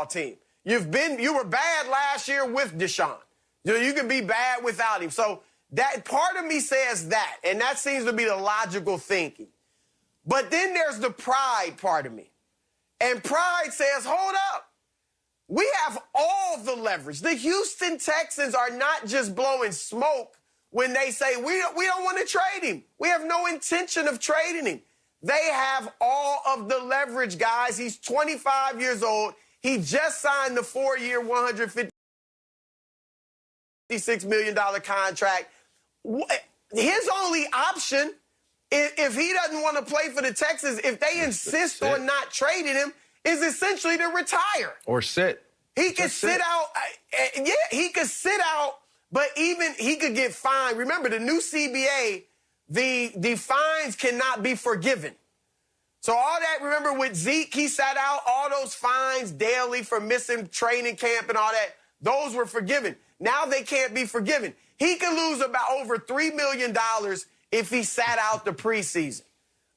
team. You were bad last year with Deshaun. You can be bad without him. So that part of me says that, and that seems to be the logical thinking. But then there's the pride part of me. And pride says, hold up. We have all the leverage. The Houston Texans are not just blowing smoke when they say, we don't want to trade him. We have no intention of trading him. They have all of the leverage, guys. He's 25 years old. He just signed the 4-year, $156 million contract. His only option, if he doesn't want to play for the Texans, if they insist on not trading him, is essentially to retire. Or sit. He could sit out. Yeah, he could sit out, but even he could get fined. Remember, the new CBA, the fines cannot be forgiven. So all that, remember with Zeke, he sat out, all those fines daily for missing training camp and all that, those were forgiven. Now they can't be forgiven. He could lose about over $3 million if he sat out the preseason.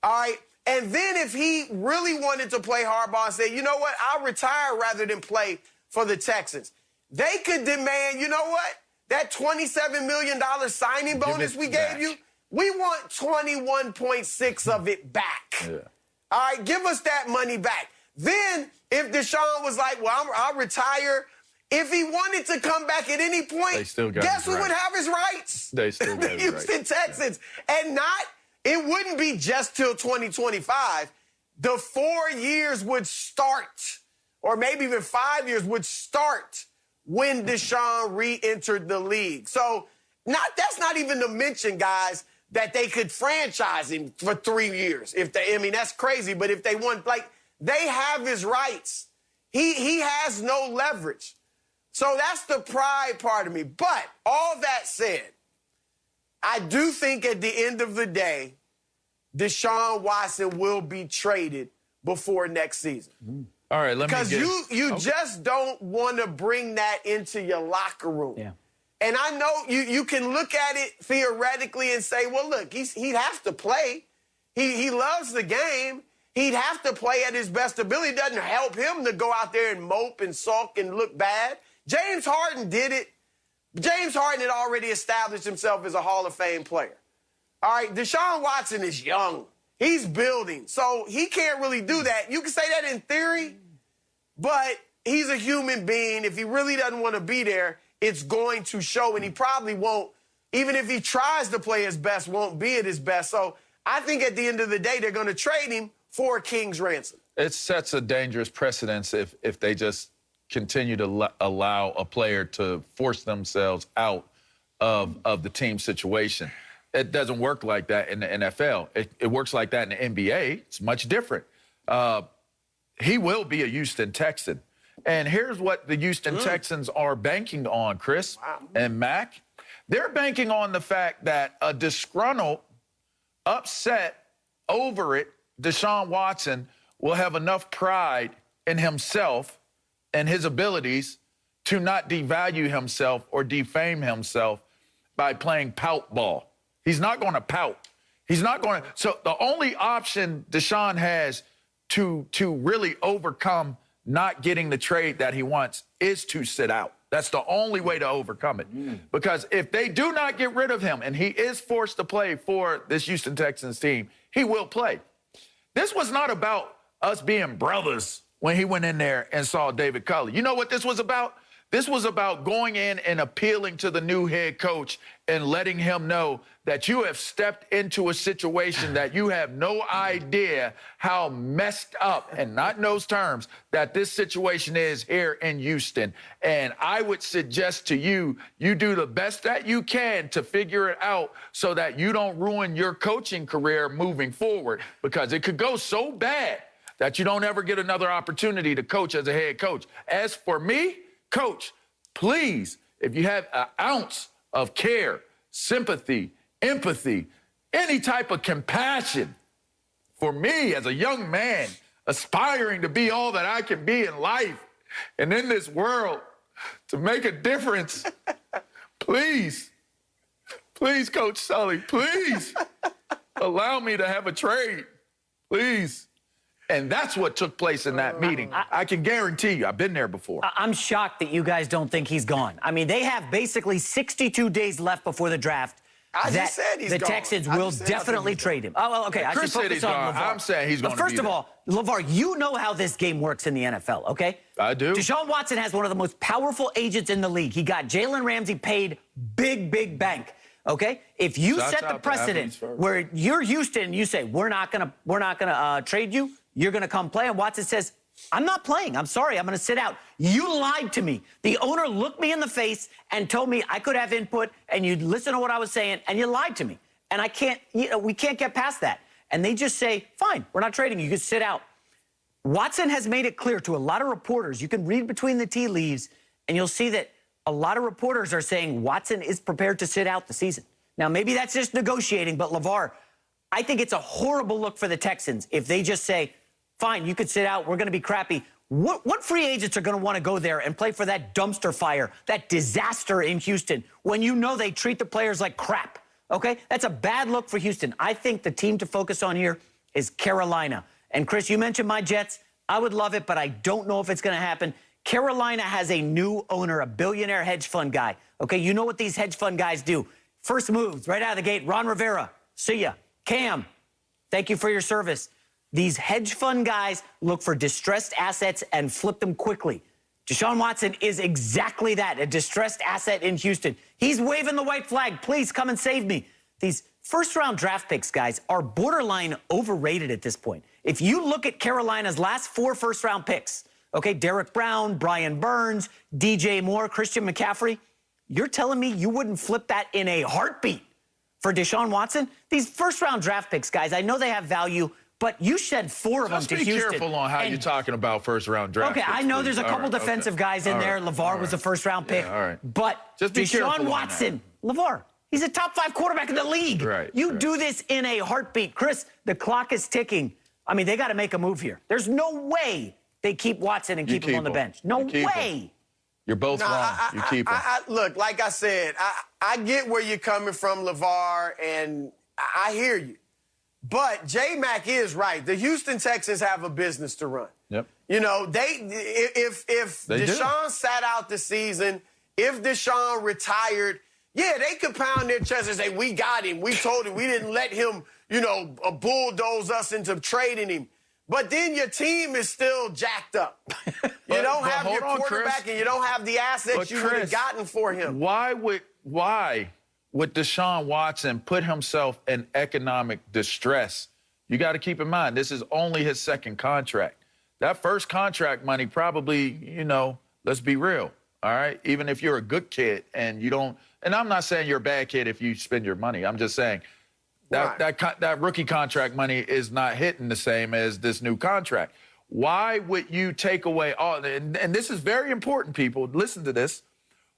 All right? And then if he really wanted to play hardball and say, you know what, I'll retire rather than play for the Texans, they could demand, you know what, that $27 million signing bonus we gave you, we want 21.6 of it back. Yeah. All right, give us that money back. Then if Deshaun was like, well, I'll retire, if he wanted to come back at any point, guess who would have his rights? They still got the Houston Texans. Yeah. And it wouldn't be just till 2025. The 4 years would start, or maybe even 5 years would start when Deshaun re-entered the league. So that's not even to mention, guys, that they could franchise him for 3 years. That's crazy, but if they want, they have his rights. He has no leverage. So that's the pride part of me. But all that said, I do think at the end of the day, Deshaun Watson will be traded before next season. All right, because you just don't want to bring that into your locker room. Yeah. And I know you can look at it theoretically and say, well, look, he'd have to play. He loves the game. He'd have to play at his best ability. It doesn't help him to go out there and mope and sulk and look bad. James Harden did it. James Harden had already established himself as a Hall of Fame player. All right, Deshaun Watson is young. He's building, so he can't really do that. You can say that in theory, but he's a human being. If he really doesn't want to be there, it's going to show, and he probably won't, even if he tries to play his best, won't be at his best. So I think at the end of the day, they're going to trade him for a king's ransom. It sets a dangerous precedence if they just continue to allow a player to force themselves out of the team situation. It doesn't work like that in the NFL. It works like that in the NBA. It's much different. He will be a Houston Texan. And here's what the Houston Texans are banking on, Chris and Mac. They're banking on the fact that a disgruntled, upset, over it, Deshaun Watson will have enough pride in himself and his abilities to not devalue himself or defame himself by playing pout ball. He's not going to pout. He's not going to. So the only option Deshaun has to really overcome not getting the trade that he wants is to sit out. That's the only way to overcome it. Because if they do not get rid of him and he is forced to play for this Houston Texans team, he will play. This was not about us being brothers when he went in there and saw David Culley. You know what this was about? This was about going in and appealing to the new head coach and letting him know that you have stepped into a situation that you have no idea how messed up, and not in those terms, that this situation is here in Houston. And I would suggest to you, you do the best that you can to figure it out so that you don't ruin your coaching career moving forward, because it could go so bad that you don't ever get another opportunity to coach as a head coach. As for me, Coach, please, if you have an ounce of care, sympathy, empathy, any type of compassion for me as a young man aspiring to be all that I can be in life and in this world to make a difference, please, Coach Sully, please allow me to have a trade. Please. And that's what took place in that meeting. I can guarantee you, I've been there before. I'm shocked that you guys don't think he's gone. I mean, they have basically 62 days left before the draft. I just said he's the gone. Texans will definitely trade him. Oh, well, okay. Chris said he's gone. I'm saying he's going to be First of all, LeVar, you know how this game works in the NFL, okay? I do. Deshaun Watson has one of the most powerful agents in the league. He got Jalen Ramsey paid big bank, okay? If you set the precedent where you're Houston, you say, we're not gonna trade you, you're going to come play, and Watson says, I'm not playing. I'm sorry. I'm going to sit out. You lied to me. The owner looked me in the face and told me I could have input, and you'd listen to what I was saying, and you lied to me. And I can't, we can't get past that. And they just say, fine, we're not trading you. You can sit out. Watson has made it clear to a lot of reporters. You can read between the tea leaves, and you'll see that a lot of reporters are saying Watson is prepared to sit out the season. Now, maybe that's just negotiating, but LeVar, I think it's a horrible look for the Texans if they just say, fine, you could sit out. We're going to be crappy. What free agents are going to want to go there and play for that dumpster fire, that disaster in Houston, when you know they treat the players like crap? Okay? That's a bad look for Houston. I think the team to focus on here is Carolina. And, Chris, you mentioned my Jets. I would love it, but I don't know if it's going to happen. Carolina has a new owner, a billionaire hedge fund guy. Okay? You know what these hedge fund guys do. First moves, right out of the gate, Ron Rivera, see ya. Cam, thank you for your service. These hedge fund guys look for distressed assets and flip them quickly. Deshaun Watson is exactly that, a distressed asset in Houston. He's waving the white flag. Please come and save me. These first-round draft picks, guys, are borderline overrated at this point. If you look at Carolina's last 4 first-round picks, okay, Derek Brown, Brian Burns, DJ Moore, Christian McCaffrey, you're telling me you wouldn't flip that in a heartbeat for Deshaun Watson? These first-round draft picks, guys, I know they have value, but you shed 4 of them to Houston. Just be careful on how you're talking about first-round draft picks. Okay, I know there's a couple defensive guys in there. LeVar was a first-round pick. Yeah, all right. But just be Deshaun Watson, LeVar, he's a top 5 quarterback in the league. Right. You do this in a heartbeat. Chris, the clock is ticking. I mean, they got to make a move here. There's no way they keep Watson and keep him on the bench. No way. You're both wrong. You keep him. Look, like I said, I get where you're coming from, LeVar, and I hear you. But J-Mac is right. The Houston Texans have a business to run. Yep. You know, if Deshaun sat out the season, if Deshaun retired, yeah, they could pound their chest and say, we got him. We told him. We didn't let him, bulldoze us into trading him. But then your team is still jacked up. You don't have your quarterback, Chris, and you don't have the assets you would have gotten for him. Why would Deshaun Watson put himself in economic distress? You got to keep in mind, this is only his second contract. That first contract money probably, let's be real, all right? Even if you're a good kid and you don't, and I'm not saying you're a bad kid if you spend your money. I'm just saying that rookie contract money is not hitting the same as this new contract. Why would you take away all, and this is very important, people, listen to this.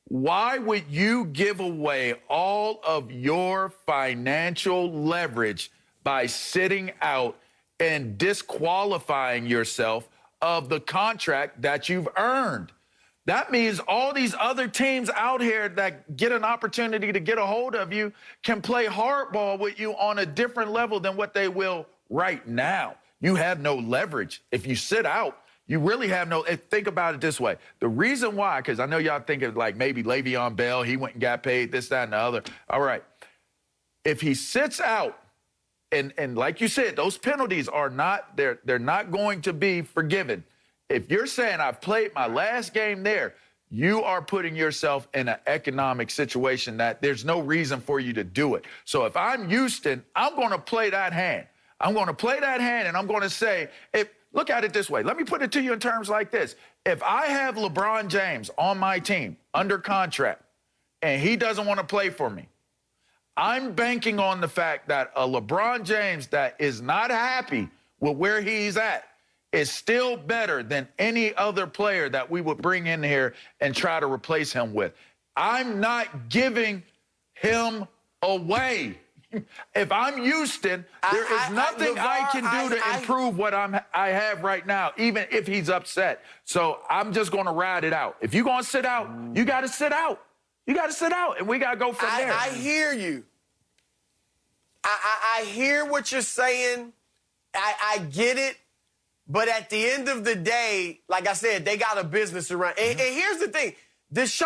Why would you give away all of your financial leverage by sitting out and disqualifying yourself of the contract that you've earned? That means all these other teams out here that get an opportunity to get a hold of you can play hardball with you on a different level than what they will right now. You have no leverage. If you sit out, you really have no, think about it this way. The reason why, because I know y'all think of like maybe Le'Veon Bell, he went and got paid, this, that, and the other. All right. If he sits out, and like you said, those penalties are not, they're not going to be forgiven. If you're saying I've played my last game there, you are putting yourself in an economic situation that there's no reason for you to do it. So if I'm Houston, I'm going to play that hand. I'm going to play that hand, and I'm going to say, look at it this way. Let me put it to you in terms like this. If I have LeBron James on my team under contract and he doesn't want to play for me, I'm banking on the fact that a LeBron James that is not happy with where he's at is still better than any other player that we would bring in here and try to replace him with. I'm not giving him away. If I'm Houston, there is nothing I can do to improve what I have right now, even if he's upset. So I'm just going to ride it out. If you're going to sit out, you got to sit out. You got to sit out, and we got to go from there. I hear you. I hear what you're saying. I get it. But at the end of the day, like I said, they got a business to run. And here's the thing. Deshaun